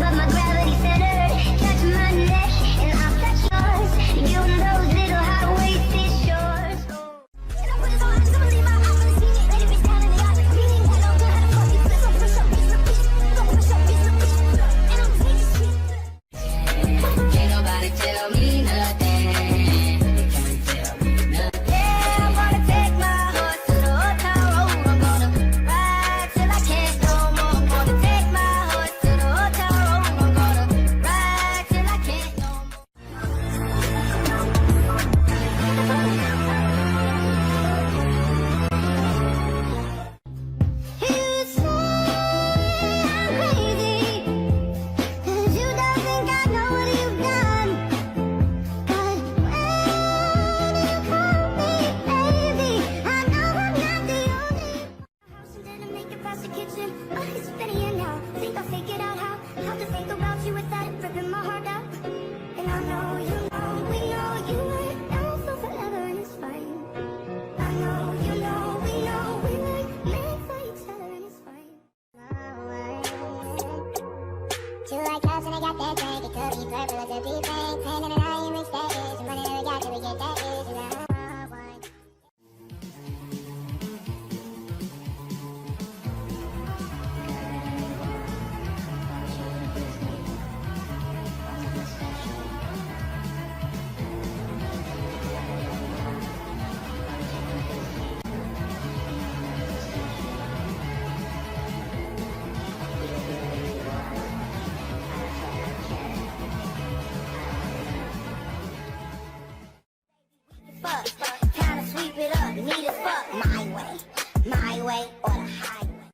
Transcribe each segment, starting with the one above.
above my gravity center. Touch my neck and I'll touch yours. You and those little high-waisted shorts. And I put it on, I just believe my eyes when I see it. Let it be down in the eyes. Meaning I don't know how to fuck you. Let's go push up, bitch, look, bitch. Go push up, bitch, look, bitch. And I'm taking shit. Can't nobody tell me nothing. Yeah, I'm gonna take my horse to the old town road. I'm gonna ride till I can't no more. I'm gonna take my horse to the old town road. I'm gonna ride till I can't no more. You say I'm crazy, 'cause you don't think I know what you've done. But when you call me baby, I know I'm not the only. House and didn't make it past the kitchen. Oh, it's been a year now. Think I'll figure out how to think about you without it ripping my heart out. And I know you know we know you were down for forever and it's fine. I know you know we were meant for each other and it's fine. You like clouds and I got that drink. It could be purple, it could be pink. Painting an eye and reach that is. Money never got till we get that is. And I want. Fuck, time to sweep it up, need as fuck. My way, or the highway.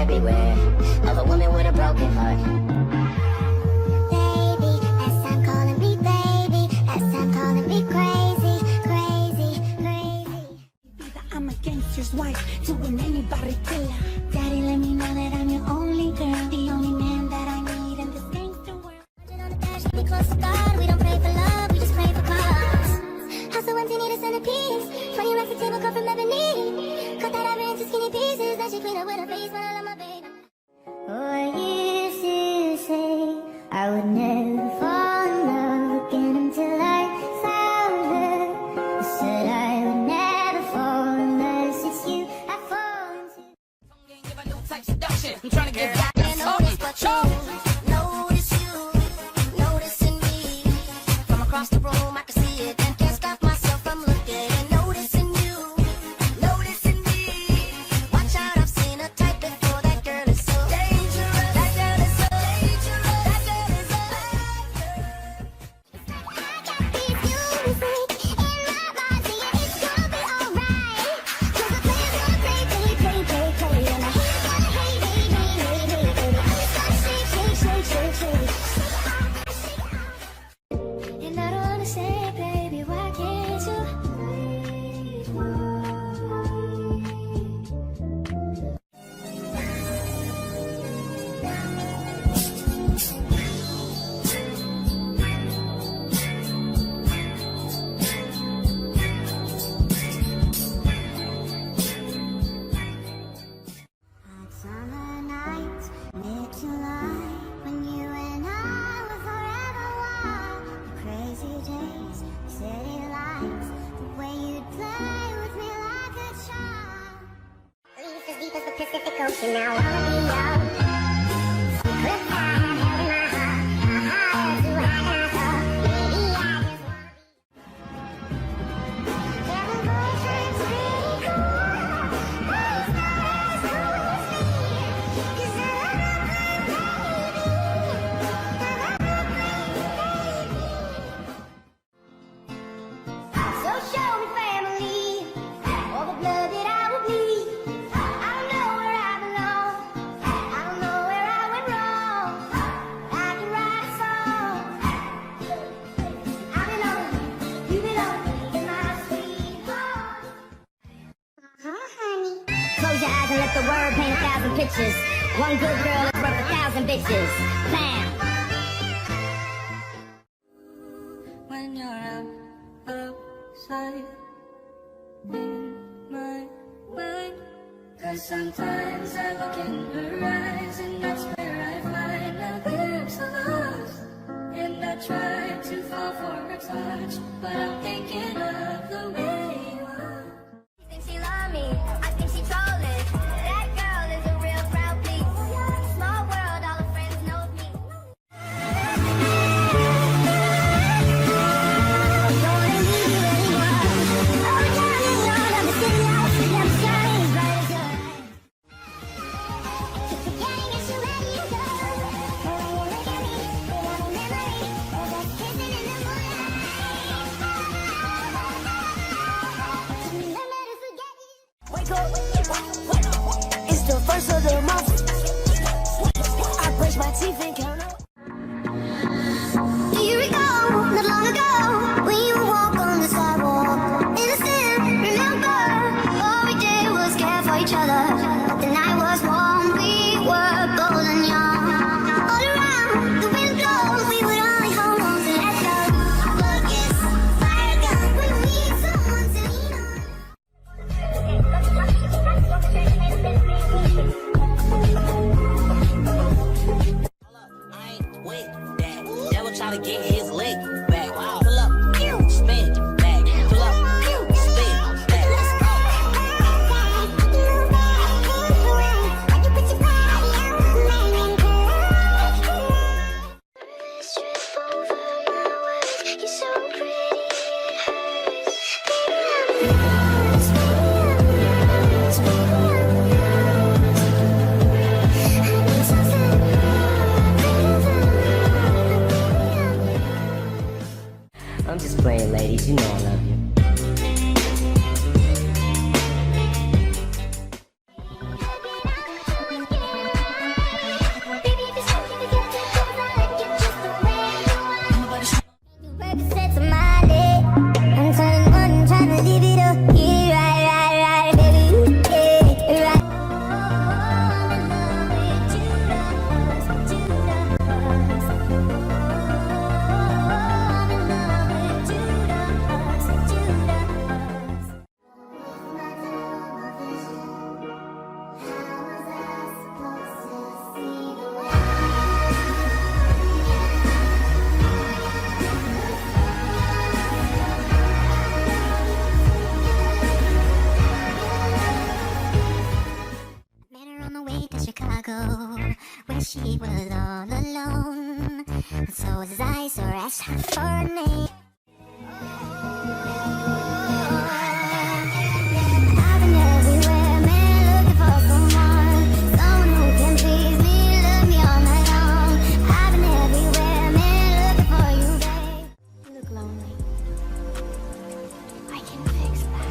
Beware of a woman with a broken heart. Baby, that's stop calling me baby. That's stop calling me crazy. I'm a gangster's wife, doing anybody killer. Daddy, let me know that I'm your only girl, the only man that I need in this gangster world. On the dash, we close to God. We don't pray for love, we just pray for cause. House so empty, need a centerpiece. Funny racks, the table cut from ebony. Cut that iron into skinny pieces. That she clean up with her face, but I love my baby. Oh, I used to say I would never fall in love again until I found her. I said I would never fall unless it's you I fall into. Give a new type seduction. I'm trying to get back Can't notice but you notice you noticing me. From across the room I can see it and can't stop myself from looking and noticing you, noticing me. Watch out, I've seen a type before. That girl is so dangerous. That girl is so dangerous. That girl is so dangerous. I got these music in my body and it's gonna be alright. 'Cause the players gonna play and I hate, deep as the Pacific Ocean. Now I wanna be young. Cliff I have held in my heart. My heart is too high now, so maybe I just wanna be. Devil boyfriend's pretty cool. But he's not as cool as me. 'Cause I'm a So show me family, all the blood that I will bleed. I don't know where I belong, I don't know where I went wrong. I can write a song. I belong, you belong in my sweet heart. Honey. Close your eyes and let the word paint 1,000 pictures. One good girl is worth 1,000 bitches. Bam. When you're outside in my mind. 'Cause sometimes I look in her eyes and that's where I find a glimpse of us. And I try to fall for her touch, but I'm thinking of the way you are. I think she love me, I think she trolling. That girl is a real crowd, please. Small world, all her friends know me. Don't wanna leave you anymore. Oh, darling, all of the city lights never shine as bright as your eyes. Keep forgetting as you let you go. And when you look at me, we have a memory of us kissing in the moonlight. Remember to forget you. Wake up, it's the first of the month. I brush my teeth and count up. Do you recall, not long ago, when you would walk on the sidewalk? Innocent, remember, all we did was care for each other. The night was warm, we were golden young. All around, the wind blows, we would only hold on to let go. Focus, fire gun, we need someone to lean on. I ain't with that. Devil try to get his leg back. Pull up, spin back. Pull up, spin back. Let's go. I'm just playing, ladies. You know I love you. Percocets on my leg. I'm turning on and trying to leave it up. Yeah, right, baby. Yeah, right. Met her on the way to Chicago, where she was all alone. So was I, so I asked her for a name. I've been everywhere, man, looking for someone who can please me, love me all night long. I've been everywhere, man, looking for you, babe. You look lonely. I can fix that.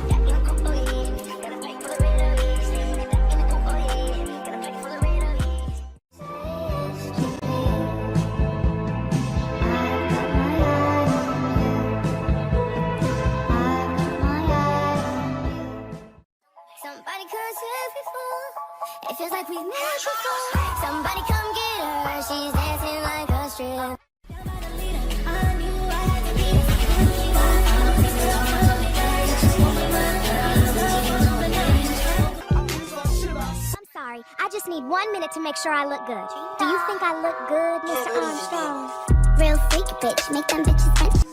Somebody come set me free. It feels like we've met before. Somebody come get her. She's dancing like a strip. I'm sorry. I just need 1 minute to make sure I look good. Do you think I look good, Mr. Armstrong? Real freak bitch, make them bitches dance.